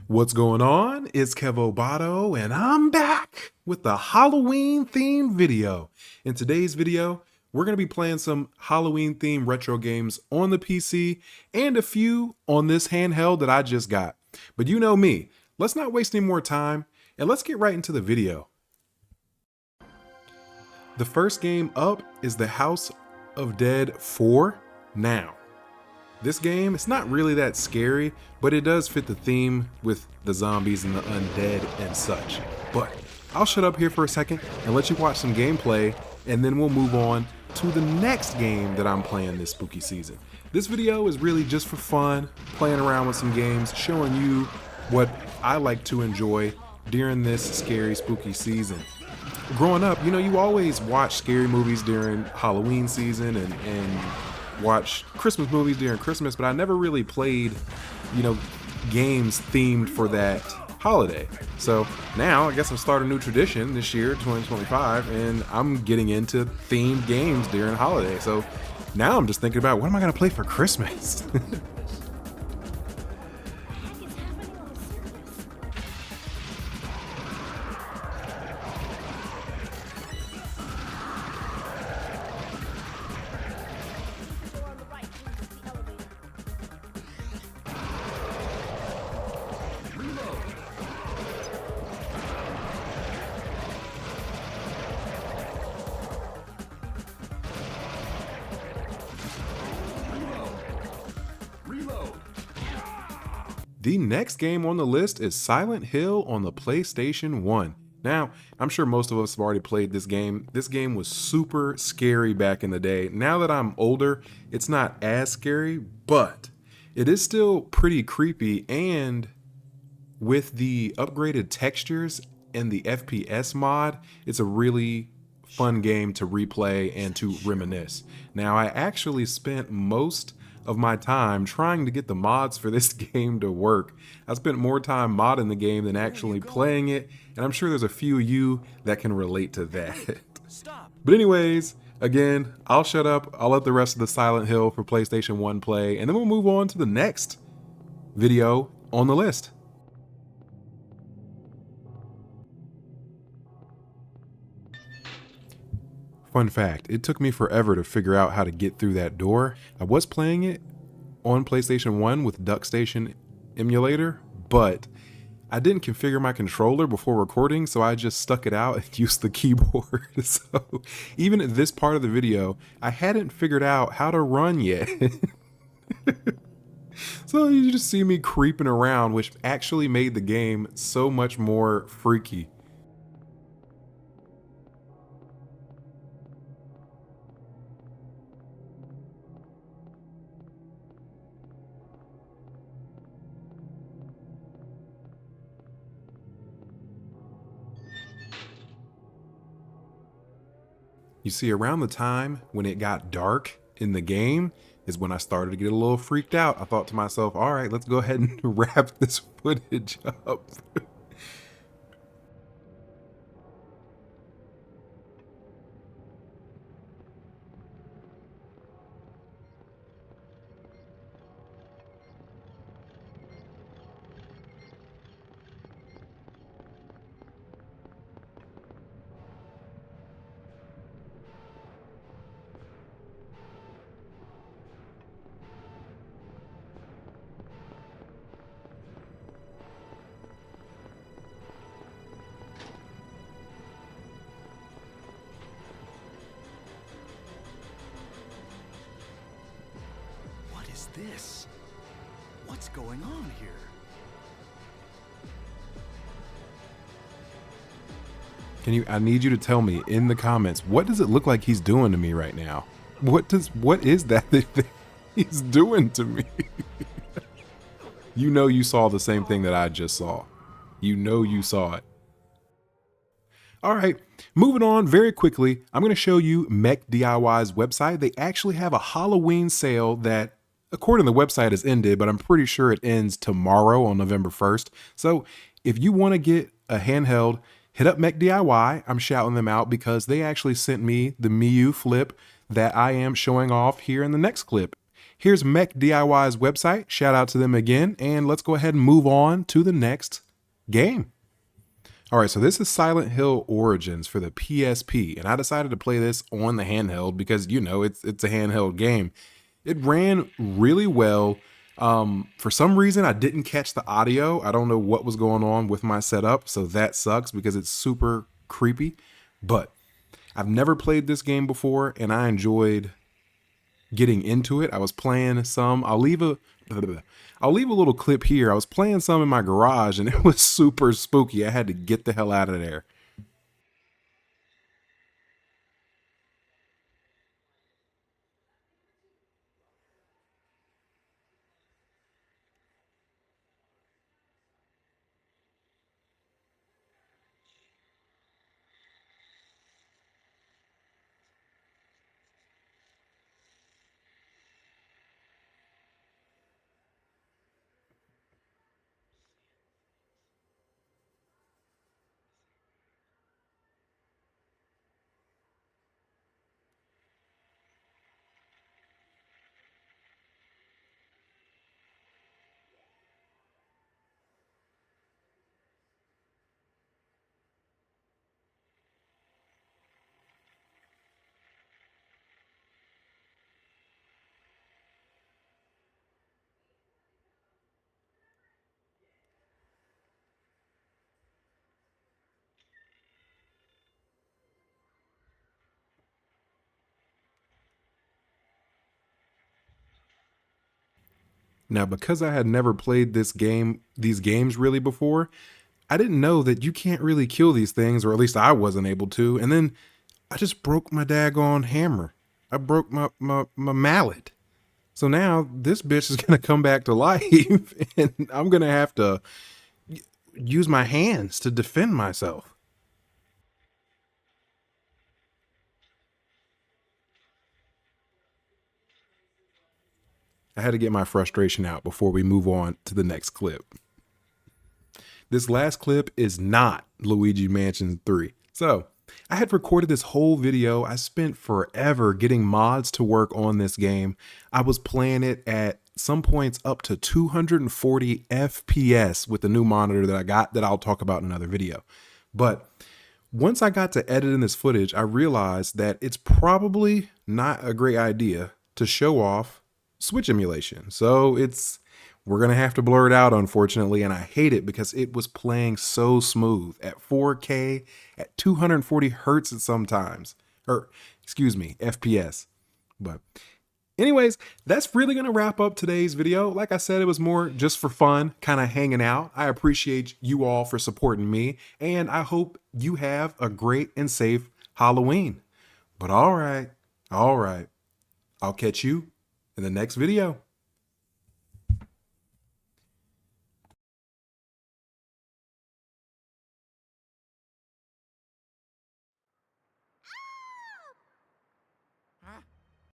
What's going on? It's Kevo Bato, and I'm back with the Halloween themed video. In today's video, we're going to be playing some Halloween themed retro games on the PC and a few on this handheld that I just got. But you know me, let's not waste any more time and let's get right into the video. The first game up is the House of Dead 4 Now. This game, it's not really that scary, but it does fit the theme with the zombies and the undead and such. But I'll shut up here for a second and let you watch some gameplay, and then we'll move on to the next game that I'm playing this spooky season. This video is really just for fun, playing around with some games, showing you what I like to enjoy during this scary spooky season. Growing up, you always watch scary movies during Halloween season and watch Christmas movies during Christmas, but I never really played, games themed for that holiday. So now I guess I'm starting a new tradition this year, 2025, and I'm getting into themed games during holiday. So now I'm just thinking about what am I going to play for Christmas? The next game on the list is Silent Hill on the PlayStation 1. Now, I'm sure most of us have already played this game. This game was super scary back in the day. Now that I'm older, it's not as scary, but it is still pretty creepy, and with the upgraded textures and the FPS mod, it's a really fun game to replay and to reminisce. Now, I actually spent most of my time trying to get the mods for this game to work. I spent more time modding the game than actually playing it, and I'm sure there's a few of you that can relate to that. But anyways, again, I'll shut up. I'll let the rest of the Silent Hill for PlayStation 1 play, and then we'll move on to the next video on the list. Fun fact, it took me forever to figure out how to get through that door. I was playing it on PlayStation 1 with DuckStation emulator, but I didn't configure my controller before recording, so I just stuck it out and used the keyboard. So even at this part of the video, I hadn't figured out how to run yet. So you just see me creeping around, which actually made the game so much more freaky. You see, around the time when it got dark in the game is when I started to get a little freaked out. I thought to myself, all right, let's go ahead and wrap this footage up. What is this? What's going on here? I need you to tell me in the comments, what does it look like he's doing to me right now? What is that he's doing to me? You saw the same thing that I just saw. You saw it. All right, moving on very quickly, I'm going to show you Mech DIY's website. They actually have a Halloween sale that, according to the website, has ended, but I'm pretty sure it ends tomorrow on November 1st. So if you want to get a handheld, hit up Mech DIY. I'm shouting them out because they actually sent me the Miu Flip that I am showing off here in the next clip. here's Mech DIY's website. Shout out to them again. And let's go ahead and move on to the next game. All right, so this is Silent Hill Origins for the PSP, and I decided to play this on the handheld because, you know, it's a handheld game. It ran really well. For some reason, I didn't catch the audio. I don't know what was going on with my setup, so that sucks because it's super creepy. But I've never played this game before, and I enjoyed getting into it. I was playing some. I'll leave a little clip here. I was playing some in my garage, and it was super spooky. I had to get the hell out of there. Now, because I had never played these games really before, I didn't know that you can't really kill these things, or at least I wasn't able to. And then I just broke my daggone hammer. I broke my mallet. So now this bitch is gonna come back to life, and I'm gonna have to use my hands to defend myself. I had to get my frustration out before we move on to the next clip. This last clip is not Luigi Mansion 3. So I had recorded this whole video. I spent forever getting mods to work on this game. I was playing it at some points up to 240 FPS with the new monitor that I got that I'll talk about in another video. But once I got to editing this footage, I realized that it's probably not a great idea to show off Switch emulation. So we're going to have to blur it out, unfortunately, and I hate it because it was playing so smooth at 4K, at 240 hertz at sometimes, or excuse me, FPS. But anyways, that's really going to wrap up today's video. Like I said, it was more just for fun, kind of hanging out. I appreciate you all for supporting me, and I hope you have a great and safe Halloween. But all right, I'll catch you in the next video.